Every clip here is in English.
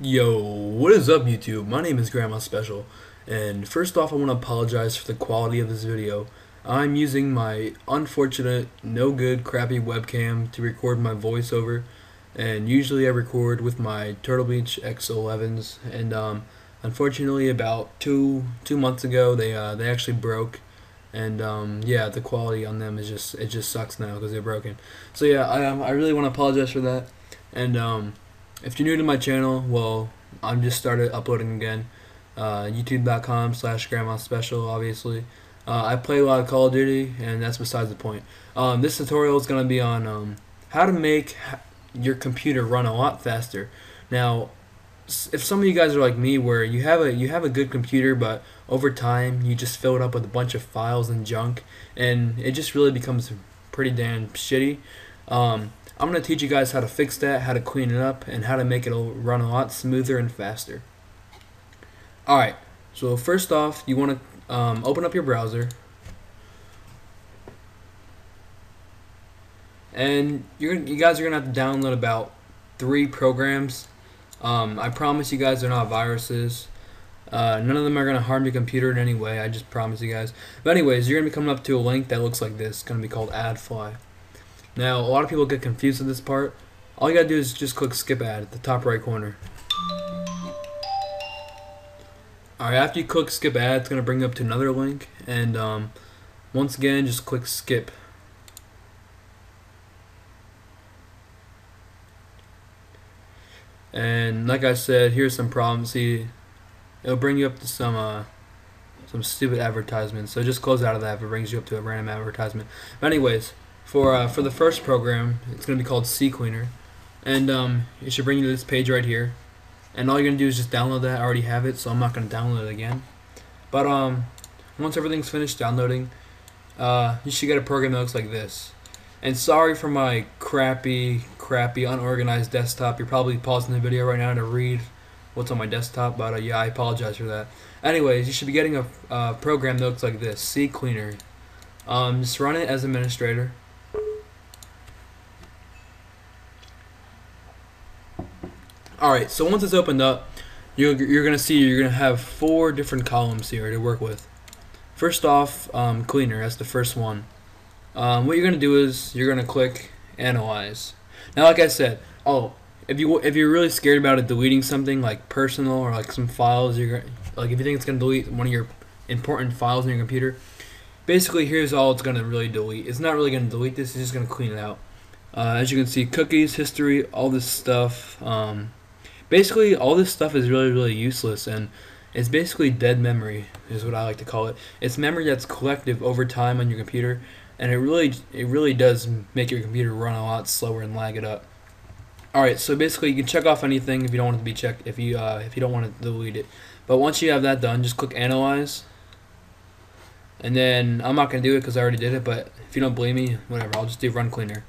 Yo, what is up YouTube? My name is Grandma Special, and first off I want to apologize for the quality of this video. I'm using my unfortunate, no good, crappy webcam to record my voiceover, and usually I record with my Turtle Beach X11s, and unfortunately about two months ago they actually broke, and yeah, the quality on them is just sucks now because they're broken. So yeah, I really want to apologize for that, and if you're new to my channel, well, I'm just started uploading again. YouTube.com/Grandma Special, obviously. I play a lot of Call of Duty, and that's besides the point. This tutorial is going to be on how to make your computer run a lot faster. Now, if some of you guys are like me, where you have a good computer, but over time you just fill it up with a bunch of files and junk, and it just really becomes pretty damn shitty. I'm going to teach you guys how to fix that, how to clean it up, and how to make it run a lot smoother and faster. Alright, so first off, you want to open up your browser, and you guys are going to have to download about 3 programs. I promise you guys they're not viruses. None of them are going to harm your computer in any way, I just promise you guys. But anyways, you're going to be coming up to a link that looks like this. It's going to be called AdFly. Now, a lot of people get confused with this part. All you gotta do is just click skip ad at the top right corner. Alright, after you click skip ad, it's gonna bring you up to another link, and once again, just click skip. And like I said, here's some problems. See, it'll bring you up to some stupid advertisements. So just close out of that if it brings you up to a random advertisement. But anyways, for the first program, it's going to be called CCleaner, and it should bring you to this page right here, and all you're going to do is just download that. I already have it, so I'm not going to download it again. But once everything's finished downloading, you should get a program that looks like this. And sorry for my crappy unorganized desktop. You're probably pausing the video right now to read what's on my desktop, but yeah, I apologize for that. Anyways, you should be getting a program that looks like this, CCleaner. Just run it as administrator. Alright, so once it's opened up, you're going to see you're going to have 4 different columns here to work with. First off, cleaner, that's the first one. What you're going to do is you're going to click analyze. Now, like I said, if you're really scared about it deleting something like personal or like some files, if you think it's going to delete one of your important files in your computer, basically here's all it's going to really delete. It's not really going to delete this, it's just going to clean it out. As you can see, cookies, history, all this stuff. Basically, all this stuff is really useless, and it's basically dead memory, is what I like to call it. It's memory that's collective over time on your computer, and it really does make your computer run a lot slower and lag it up. Alright, so basically you can check off anything if you don't want it to be checked, if you don't want to delete it. But once you have that done, just click analyze, and then I'm not going to do it because I already did it, but if you don't believe me, whatever, I'll just do run cleaner.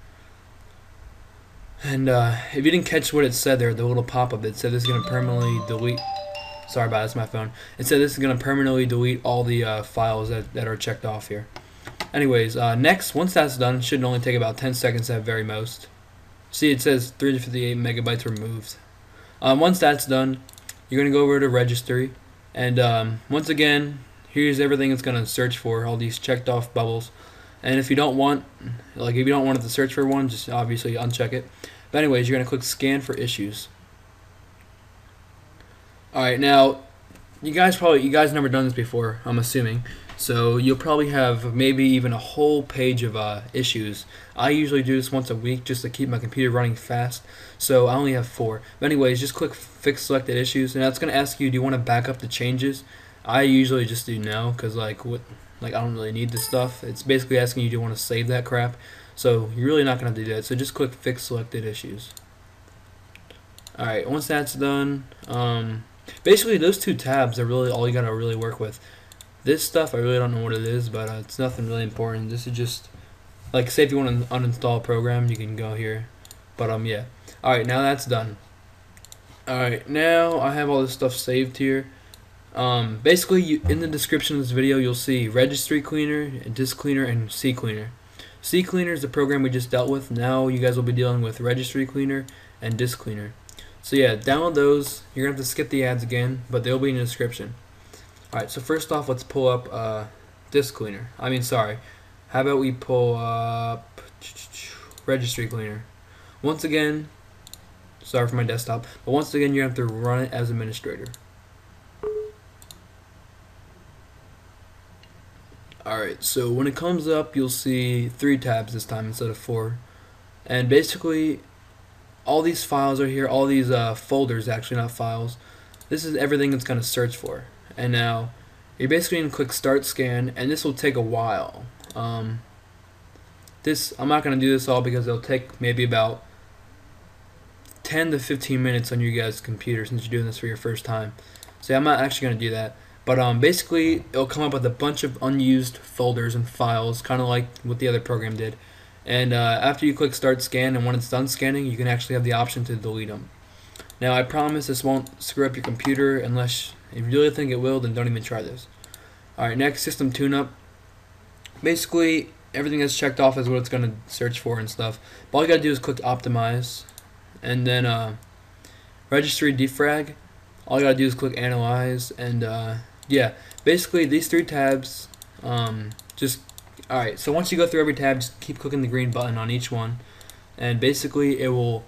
And if you didn't catch what it said there, the little pop-up, it said this is going to permanently delete. Sorry about it, it's my phone. It said this is going to permanently delete all the files that are checked off here. Anyways, next, once that's done, it should only take about 10 seconds at very most. See, it says 358 megabytes removed. Once that's done, you're going to go over to Registry, and once again, here's everything it's going to search for, all these checked off bubbles. And if you don't want it to search for one, just obviously uncheck it. But anyways, you're going to click scan for issues. Alright, now, you guys never done this before, I'm assuming. So you'll probably have maybe even a whole page of issues. I usually do this once a week just to keep my computer running fast. So I only have 4. But anyways, just click fix selected issues, and that's going to ask you, do you want to back up the changes? I usually just do no, because I don't really need this stuff. It's basically asking you, do you want to save that crap? So you're really not going to have to do that. So just click fix selected issues. Alright, once that's done, basically those 2 tabs are really all you got to really work with. This stuff, I really don't know what it is, but it's nothing really important. This is just, like, say if you want to uninstall a program, you can go here. But yeah. Alright, now that's done. Alright, now I have all this stuff saved here. Basically, in the description of this video, you'll see Registry Cleaner, Disk Cleaner, and CCleaner. CCleaner is the program we just dealt with. Now you guys will be dealing with Registry Cleaner and Disk Cleaner. So yeah, download those. You're gonna have to skip the ads again, but they'll be in the description. Alright, so first off, let's pull up disk cleaner. I mean, sorry. How about we pull up registry cleaner? Once again, sorry for my desktop, but once again, you have to run it as administrator. Alright, so when it comes up, you'll see 3 tabs this time instead of 4. And basically, all these files are here, all these folders, actually not files. This is everything it's going to search for. And now, you're basically going to click start scan, and this will take a while. I'm not going to do this all because it'll take maybe about 10 to 15 minutes on your guys' computer since you're doing this for your first time. So I'm not actually going to do that. But basically, it'll come up with a bunch of unused folders and files, kind of like what the other program did. And after you click start scan, and when it's done scanning, you can actually have the option to delete them. Now, I promise this won't screw up your computer unless if you really think it will, then don't even try this. Alright, next, system tune-up. Basically, everything that's checked off is what it's going to search for and stuff. But all you got to do is click optimize, and then registry defrag. All you got to do is click analyze, and yeah, basically these 3 tabs, alright, so once you go through every tab, just keep clicking the green button on each one, and basically it will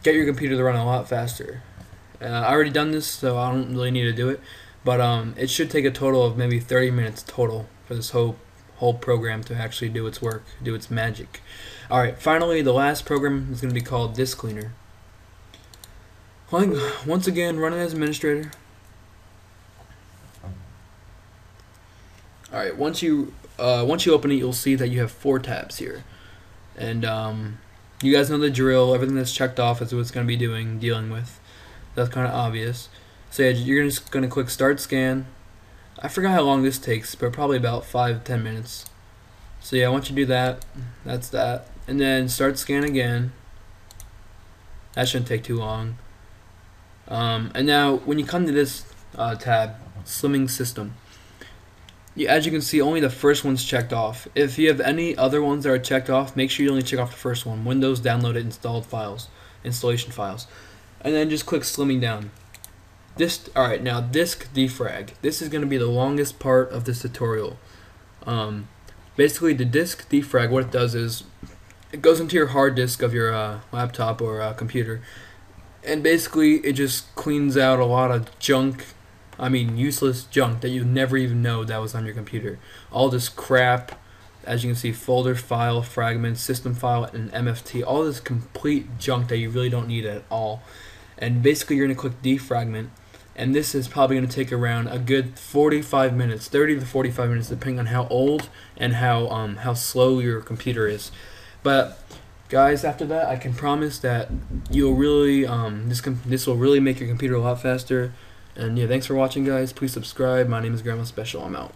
get your computer to run a lot faster. I already done this, so I don't really need to do it, but it should take a total of maybe 30 minutes total for this whole program to actually do its work, do its magic. Alright, finally, the last program is going to be called disk cleaner. Once again, run it as administrator. Alright, once you open it, you'll see that you have 4 tabs here. And you guys know the drill. Everything that's checked off is what it's going to be dealing with. That's kind of obvious. So yeah, you're just going to click start scan. I forgot how long this takes, but probably about 5-10 minutes. So yeah, once you do that, that's that. And then start scan again. That shouldn't take too long. And now, when you come to this tab, slimming system, as you can see, only the first one's checked off. If you have any other ones that are checked off, make sure you only check off the first one. Windows downloaded installation files. And then just click slimming down. Alright, now disk defrag. This is going to be the longest part of this tutorial. Basically, the disk defrag, what it does is, it goes into your hard disk of your laptop or computer. And basically, it just cleans out a lot of junk, useless junk that you never even know that was on your computer. All this crap, as you can see, folder, file, fragments, system file, and MFT, all this complete junk that you really don't need at all. And basically, you're going to click defragment, and this is probably going to take around a good 45 minutes, 30 to 45 minutes, depending on how old and how slow your computer is. But guys, after that, I can promise that you'll really this will really make your computer a lot faster. And yeah, thanks for watching, guys. Please subscribe. My name is Grandma Special. I'm out.